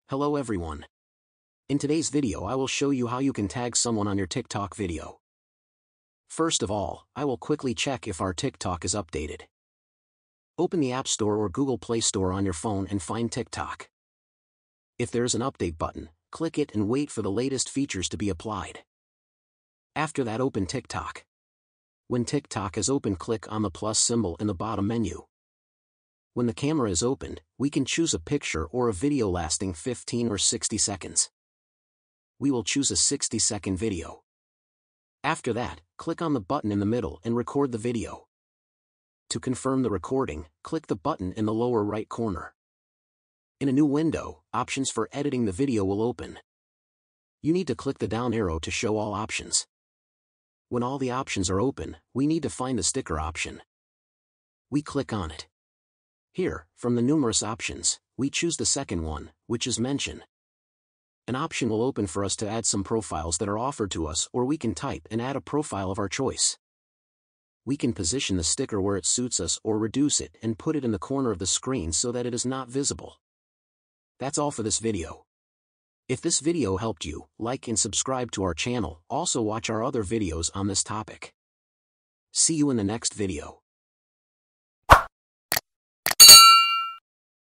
Hello everyone. In today's video I will show you how you can tag someone on your TikTok video. First of all, I will quickly check if our TikTok is updated. Open the App Store or Google Play Store on your phone and find TikTok. If there is an update button, click it and wait for the latest features to be applied. After that, open TikTok. When TikTok is open, click on the plus symbol in the bottom menu. When the camera is opened, we can choose a picture or a video lasting 15 or 60 seconds. We will choose a 60-second video. After that, click on the button in the middle and record the video. To confirm the recording, click the button in the lower right corner. In a new window, options for editing the video will open. You need to click the down arrow to show all options. When all the options are open, we need to find the sticker option. We click on it. Here, from the numerous options, we choose the second one, which is mention. An option will open for us to add some profiles that are offered to us, or we can type and add a profile of our choice. We can position the sticker where it suits us or reduce it and put it in the corner of the screen so that it is not visible. That's all for this video. If this video helped you, like and subscribe to our channel. Also watch our other videos on this topic. See you in the next video.